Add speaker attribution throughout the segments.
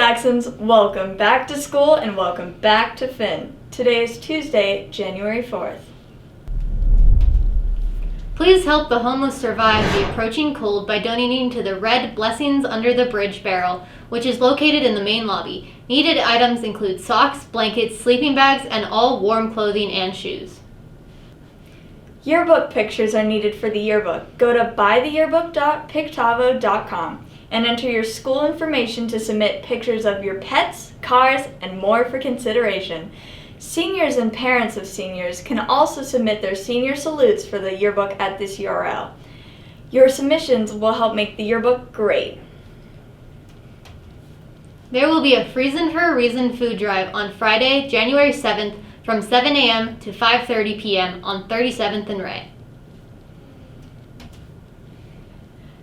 Speaker 1: Saxons, welcome back to school and welcome back to Finn. Today is Tuesday, January 4th.
Speaker 2: Please help the homeless survive the approaching cold by donating to the Red Blessings Under the Bridge barrel, which is located in the main lobby. Needed items include socks, blankets, sleeping bags, and all warm clothing and shoes.
Speaker 1: Yearbook pictures are needed for the yearbook. Go to buytheyearbook.pictavo.com and enter your school information to submit pictures of your pets, cars, and more for consideration. Seniors and parents of seniors can also submit their senior salutes for the yearbook at this URL. Your submissions will help make the yearbook great.
Speaker 2: There will be a Friesen for a Reason food drive on Friday, January 7th from 7 a.m. to 5:30 p.m. on 37th and Ray.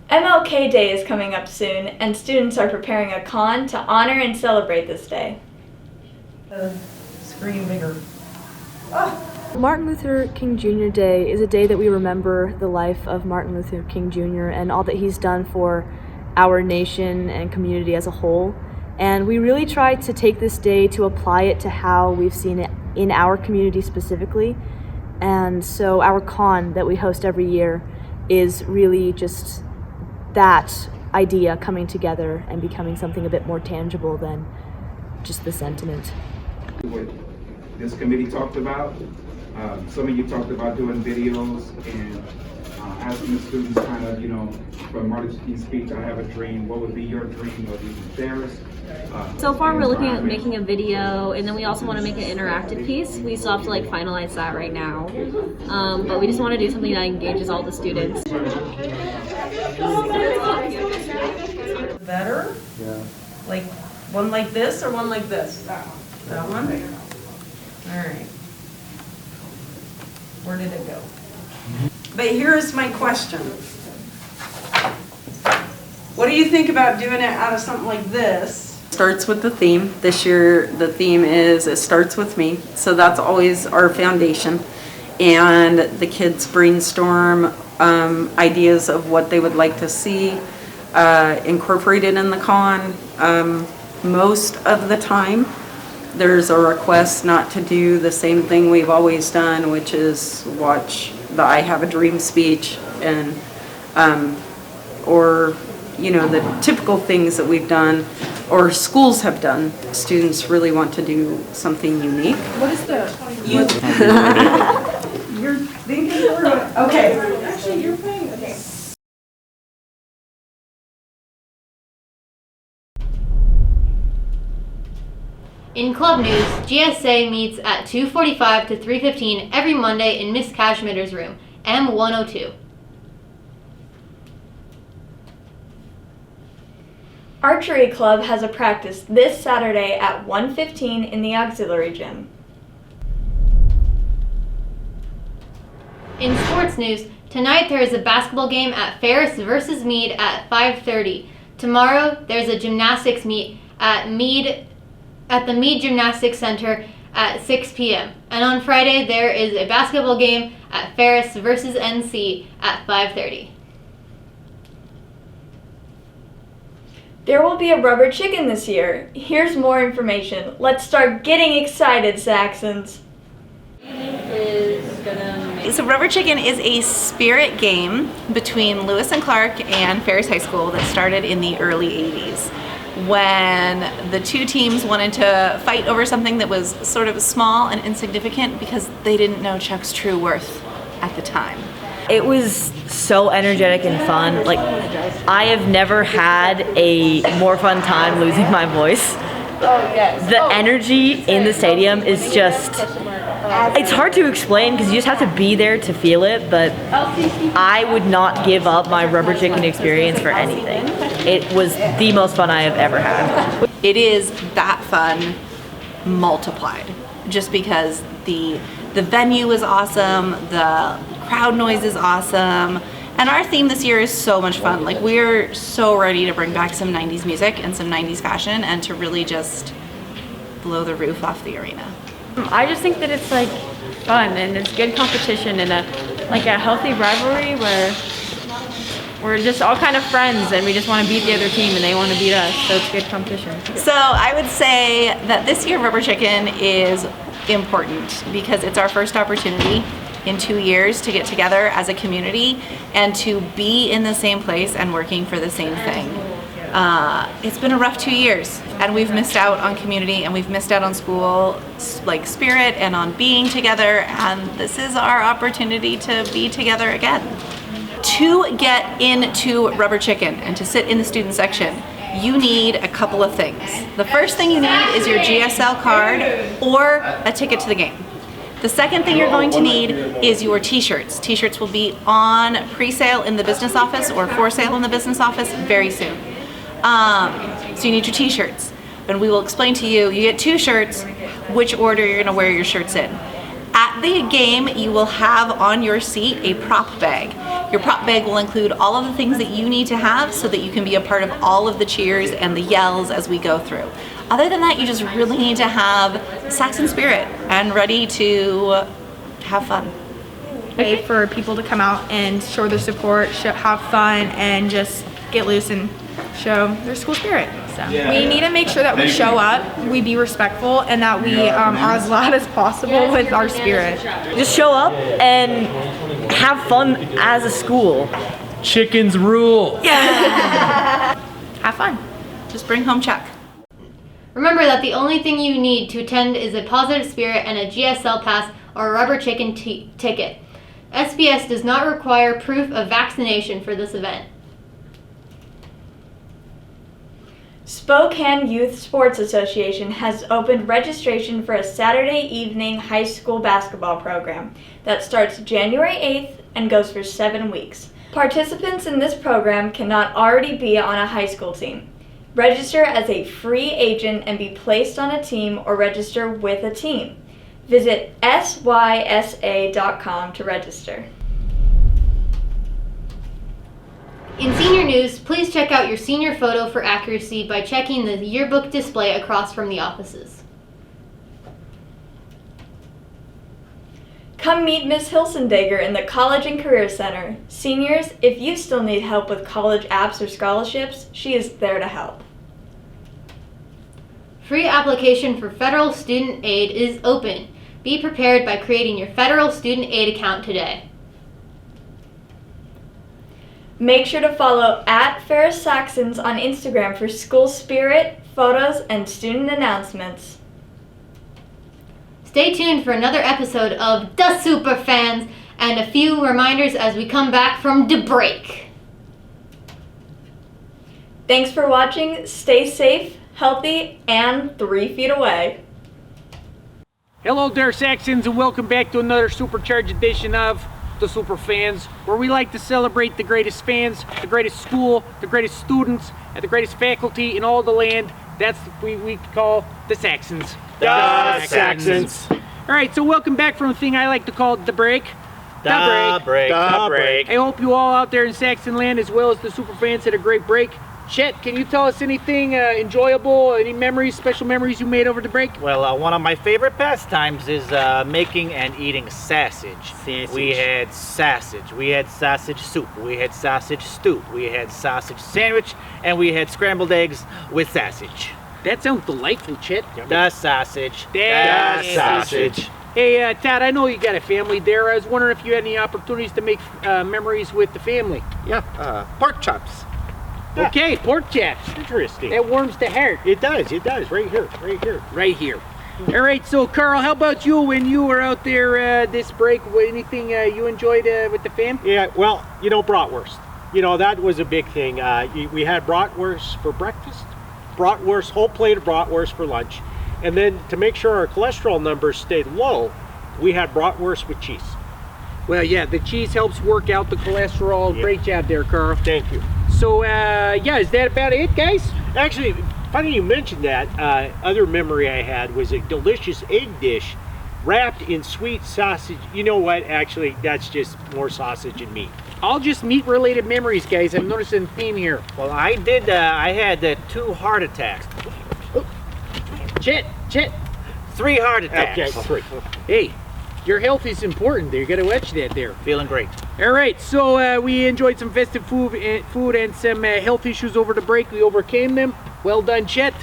Speaker 1: MLK Day is coming up soon, and students are preparing a con to honor and celebrate this day.
Speaker 3: Scream bigger.
Speaker 4: Martin Luther King Jr. Day is a day that we remember the life of Martin Luther King Jr. and all that he's done for our nation and community as a whole. And we really try to take this day to apply it to how we've seen it in our community specifically. And so our con that we host every year is really just that idea coming together and becoming something a bit more tangible than just the sentiment.
Speaker 5: What this committee talked about, some of you talked about doing videos and asking the students kind of, from Martin Luther King's speech, I have a dream, what would be your dream, what would be theirs?
Speaker 6: So far we're looking at making a video, and then we also want to make an interactive piece. We still have to finalize that right now, but we just want to do something that engages all the students.
Speaker 3: Better?
Speaker 5: Yeah.
Speaker 3: Like one like this or one like this? That one? All right. Where did it go? But here's my question. What do you think about doing it out of something like this?
Speaker 7: Starts with the theme. This year the theme is It Starts With Me. So that's always our foundation. And the kids brainstorm ideas of what they would like to see incorporated in the con. Most of the time there's a request not to do the same thing we've always done, which is watch the I Have a Dream speech and or the typical things that we've done or schools have done. Students really want to do something unique.
Speaker 3: What is the? You're thinking okay. Actually, you're paying. Okay.
Speaker 2: In club news, GSA meets at 2:45 to 3:15 every Monday in Miss Cashmitter's room, M102.
Speaker 1: Archery Club has a practice this Saturday at 1:15 in the auxiliary gym.
Speaker 2: In sports news, tonight there is a basketball game at Ferris versus Meade at 5:30. Tomorrow there's a gymnastics meet at the Meade Gymnastics Center at 6 p.m. And on Friday there is a basketball game at Ferris versus NC at 5:30.
Speaker 1: There will be a rubber chicken this year. Here's more information. Let's start getting excited, Saxons.
Speaker 8: So Rubber Chicken is a spirit game between Lewis and Clark and Ferris High School that started in the early 80s when the two teams wanted to fight over something that was sort of small and insignificant because they didn't know Chuck's true worth at the time.
Speaker 9: It was so energetic and fun. I have never had a more fun time losing my voice. The energy in the stadium is just, it's hard to explain because you just have to be there to feel it, but I would not give up my Rubber Chicken experience for anything. It was the most fun I have ever had.
Speaker 8: It is that fun multiplied just because the venue is awesome, the crowd noise is awesome, and our theme this year is so much fun. We're so ready to bring back some 90s music and some 90s fashion and to really just blow the roof off the arena.
Speaker 10: I just think that it's fun and it's good competition and a healthy rivalry where we're just all kind of friends, and we just want to beat the other team, and they want to beat us, so it's good competition.
Speaker 8: So I would say that this year Rubber Chicken is important because it's our first opportunity in 2 years to get together as a community and to be in the same place and working for the same thing. It's been a rough 2 years, and we've missed out on community, and we've missed out on school like spirit and on being together, and this is our opportunity to be together again. To get into Rubber Chicken and to sit in the student section, you need a couple of things. The first thing you need is your GSL card or a ticket to the game. The second thing you're going to need is your t-shirts. T-shirts will be on pre-sale in the business office or for sale in the business office very soon. So you need your t-shirts. And we will explain to you, you get 2 shirts, which order you're gonna wear your shirts in. At the game, you will have on your seat a prop bag. Your prop bag will include all of the things that you need to have so that you can be a part of all of the cheers and the yells as we go through. Other than that, you just really need to have Saxon spirit and ready to have fun.
Speaker 10: Way for people to come out and show their support, have fun, and just get loose and show their school spirit. So we need to make sure that we show up, we be respectful, and that we are as loud as possible with our spirit.
Speaker 9: Just show up and have fun as a school.
Speaker 11: Chickens rule.
Speaker 10: Yeah. Have fun.
Speaker 8: Just bring home Chuck.
Speaker 2: Remember that the only thing you need to attend is a positive spirit and a GSL pass or a Rubber Chicken ticket. SBS does not require proof of vaccination for this event.
Speaker 1: Spokane Youth Sports Association has opened registration for a Saturday evening high school basketball program that starts January 8th and goes for 7 weeks. Participants in this program cannot already be on a high school team. Register as a free agent and be placed on a team or register with a team. Visit sysa.com to register.
Speaker 2: In senior news, please check out your senior photo for accuracy by checking the yearbook display across from the offices.
Speaker 1: Come meet Miss Hilsendegger in the College and Career Center. Seniors, if you still need help with college apps or scholarships, she is there to help.
Speaker 2: Free application for federal student aid is open. Be prepared by creating your federal student aid account today.
Speaker 1: Make sure to follow @FerrisSaxons on Instagram for school spirit, photos, and student announcements.
Speaker 2: Stay tuned for another episode of The Superfans and a few reminders as we come back from the break.
Speaker 1: Thanks for watching. Stay safe, healthy, and 3 feet away.
Speaker 12: Hello there, Saxons, and welcome back to another supercharged edition of The Superfans, where we like to celebrate the greatest fans, the greatest school, the greatest students, and the greatest faculty in all the land. That's what we call the Saxons.
Speaker 11: The Saxons.
Speaker 12: All right, so welcome back from a thing I like to call the break.
Speaker 11: The break.
Speaker 12: I hope you all out there in Saxon land, as well as the Superfans, had a great break. Chet, can you tell us anything enjoyable, any memories, special memories you made over the break?
Speaker 13: Well, one of my favorite pastimes is making and eating sausage. We had sausage, we had sausage soup, we had sausage stew, we had sausage sandwich, and we had scrambled eggs with sausage.
Speaker 12: That sounds delightful, Chet.
Speaker 13: The sausage.
Speaker 12: The sausage. Hey, Todd, I know you got a family there. I was wondering if you had any opportunities to make memories with the family.
Speaker 11: Yeah, pork chops.
Speaker 12: Yeah. Okay, pork chops.
Speaker 11: Interesting.
Speaker 12: That warms the heart.
Speaker 11: It does, right here.
Speaker 12: Right here. All right, so Carl, how about you when you were out there this break? Anything you enjoyed with the fam?
Speaker 11: Yeah, well, bratwurst. That was a big thing. We had bratwurst for breakfast, whole plate of bratwurst for lunch, and then to make sure our cholesterol numbers stayed low, we had bratwurst with cheese.
Speaker 12: Well, yeah, the cheese helps work out the cholesterol.
Speaker 11: Yeah.
Speaker 12: Great job there, Carl.
Speaker 11: Thank you.
Speaker 12: So, yeah, is that about it, guys?
Speaker 11: Actually, funny you mentioned that. Other memory I had was a delicious egg dish wrapped in sweet sausage. You know what? Actually, that's just more sausage and meat.
Speaker 12: All just meat-related memories, guys. I'm noticing a theme here.
Speaker 13: Well, I had 2 heart attacks.
Speaker 12: Chet.
Speaker 13: 3 heart attacks.
Speaker 11: Okay, 3.
Speaker 12: Hey, Your health is important there. You got to watch that there.
Speaker 13: Feeling great.
Speaker 12: All right, so we enjoyed some festive food and some health issues over the break. We overcame them. Well done, Chet.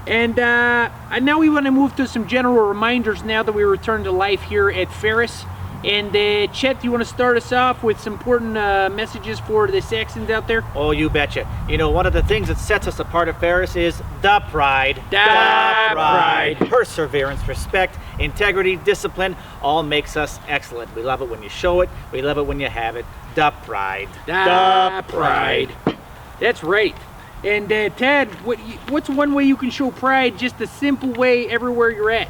Speaker 12: And now we want to move to some general reminders now that we return to life here at Ferris. And Chet, you want to start us off with some important messages for the Saxons out there?
Speaker 13: Oh, you betcha. You know, one of the things that sets us apart at Ferris is the pride.
Speaker 12: The pride.
Speaker 13: Perseverance, respect, integrity, discipline, all makes us excellent. We love it when you show it. We love it when you have it. The pride.
Speaker 12: The pride. That's right. And Tad, what's one way you can show pride, just a simple way everywhere you're at?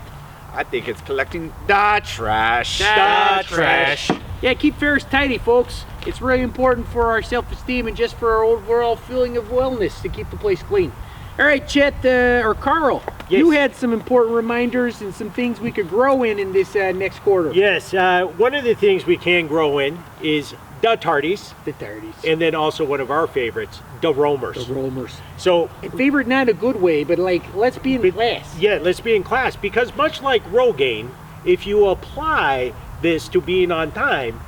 Speaker 14: I think it's collecting the trash.
Speaker 12: The trash. Yeah, keep Ferris tidy, folks. It's really important for our self-esteem and just for our overall feeling of wellness to keep the place clean. All right, Chet, or Carl,
Speaker 11: yes.
Speaker 12: You had some important reminders and some things we could grow in this next quarter.
Speaker 11: Yes, one of the things we can grow in is the tardies.
Speaker 12: The tardies.
Speaker 11: And then also one of our favorites, the roamers.
Speaker 12: The roamers.
Speaker 11: So,
Speaker 12: favorite not a good way, but like, let's be in class.
Speaker 11: Yeah, let's be in class, because much like Rogaine, if you apply this to being on time,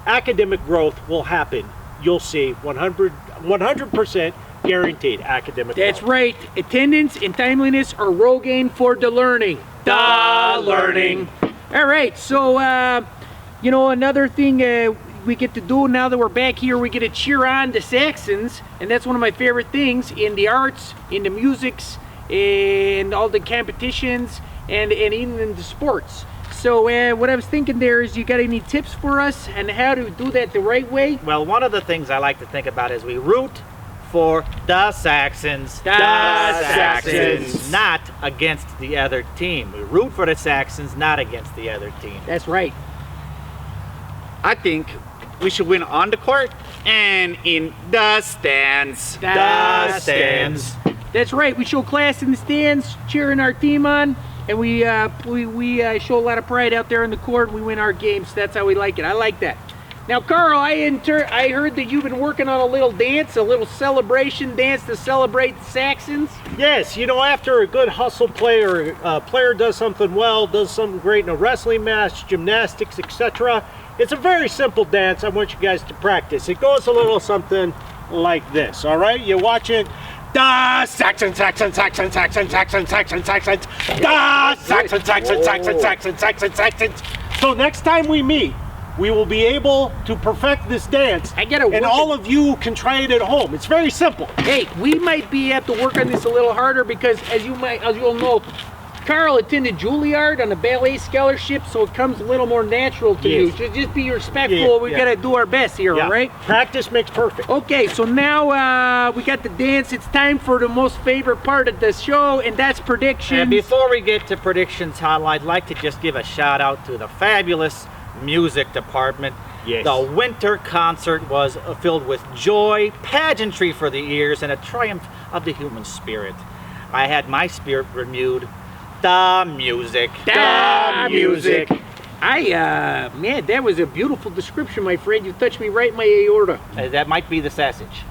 Speaker 11: academic growth will happen. You'll see 100% guaranteed academic growth.
Speaker 12: That's right. Attendance and timeliness are Rogaine for the learning.
Speaker 11: The learning.
Speaker 12: All right, so, you know, another thing we get to do now that we're back here, we get to cheer on the Saxons, and that's one of my favorite things in the arts, in the musics, and all the competitions, and even in the sports. So what I was thinking there is, you got any tips for us on how to do that the right way?
Speaker 13: Well, one of the things I like to think about is we root for the Saxons.
Speaker 12: The Saxons.
Speaker 13: Not against the other team. We root for the Saxons, not against the other team.
Speaker 12: That's right.
Speaker 14: I think we should win on the court and in the stands.
Speaker 12: The stands. That's right. We show class in the stands, cheering our team on, and we show a lot of pride out there on the court. And we win our games. That's how we like it. I like that. Now, Carl, I heard that you've been working on a little dance, a little celebration dance to celebrate the Saxons.
Speaker 11: Yes, you know, after a good hustle player does something well, does something great in a wrestling match, gymnastics, etc., it's a very simple dance. I want you guys to practice. It goes a little something like this, all right? You watch it. The Saxons, Saxons, Saxons, Saxons, Saxons, Saxons, Saxons. The Saxons, Saxons, Saxons, Saxons, Saxons, Saxons. So next time we meet, we will be able to perfect this dance, and all of you can try it at home. It's very simple.
Speaker 12: Hey, we might have to work on this a little harder because, as you'll know, Carl attended Juilliard on a ballet scholarship, so it comes a little more natural to you. Just be respectful.
Speaker 11: Yeah,
Speaker 12: we gotta do our best here, all right?
Speaker 11: Practice makes perfect.
Speaker 12: Okay, so now we got the dance. It's time for the most favorite part of the show, and that's predictions.
Speaker 13: And before we get to predictions, Hal, I'd like to just give a shout out to the fabulous music department.
Speaker 11: Yes.
Speaker 13: The winter concert was filled with joy, pageantry for the ears, and a triumph of the human spirit. I had my spirit renewed. The music.
Speaker 12: The music. Man, that was a beautiful description, my friend. You touched me right in my aorta.
Speaker 13: That might be the sausage.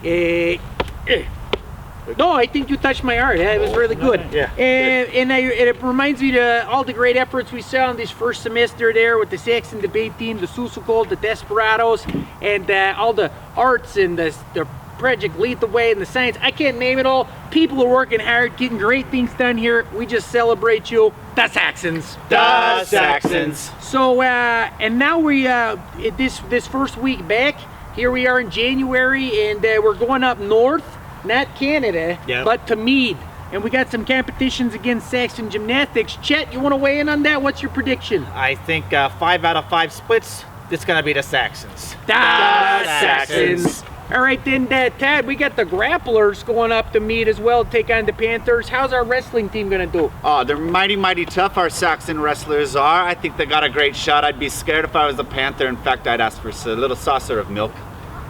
Speaker 12: No, I think you touched my heart. It was really good.
Speaker 11: Yeah.
Speaker 12: And it reminds me of all the great efforts we saw in this first semester there with the Saxon debate team, the Susukol, the Desperados, and all the arts and the Project Lead the Way and the science. I can't name it all. People are working hard, getting great things done here. We just celebrate you, the Saxons.
Speaker 14: The Saxons.
Speaker 12: So, and now we, this first week back, here we are in January, and we're going up north, not Canada, but to Mead. And we got some competitions against Saxon gymnastics. Chet, you want to weigh in on that? What's your prediction?
Speaker 13: I think 5 out of 5 splits, it's going to be the Saxons.
Speaker 12: The Saxons. All right, then, Tad, we got the Grapplers going up to Mead as well to take on the Panthers. How's our wrestling team going to do?
Speaker 14: Oh, they're mighty, mighty tough, our Saxon wrestlers are. I think they got a great shot. I'd be scared if I was the Panther. In fact, I'd ask for a little saucer of milk.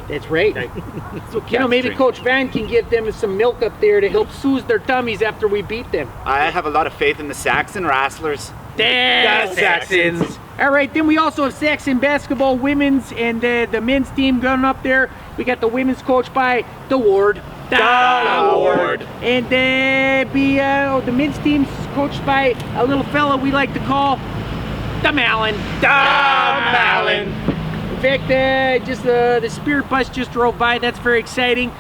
Speaker 12: That's right. You know, maybe Coach Van can give them some milk up there to help soothe their tummies after we beat them.
Speaker 14: I have a lot of faith in the Saxon wrestlers.
Speaker 12: The Saxons. All right, then we also have Saxon basketball women's and the men's team going up there. We got the women's coached by the Ward.
Speaker 14: The Ward.
Speaker 12: And the men's team's coached by a little fella we like to call the the Malin.
Speaker 14: Malin.
Speaker 12: In fact, just the Spirit Bus just drove by. That's very exciting.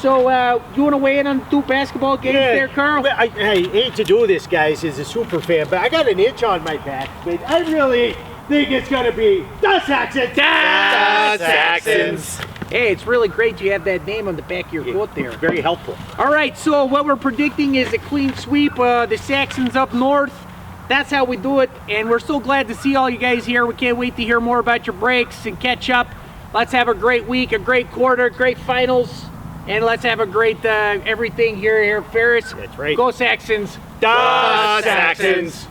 Speaker 12: So you want to weigh in on the 2 basketball games there, Carl?
Speaker 11: I hate to do this, guys, as a super fan, but I got an itch on my back. But I really think it's going to be the Saxons.
Speaker 12: The
Speaker 14: Saxons.
Speaker 12: Hey, it's really great you have that name on the back of your coat there.
Speaker 11: Very helpful.
Speaker 12: All right, so what we're predicting is a clean sweep. The Saxons up north. That's how we do it, and we're so glad to see all you guys here. We can't wait to hear more about your breaks and catch up. Let's have a great week, a great quarter, great finals, and let's have a great everything here at Ferris.
Speaker 11: That's right.
Speaker 12: Go Saxons.
Speaker 14: The Saxons.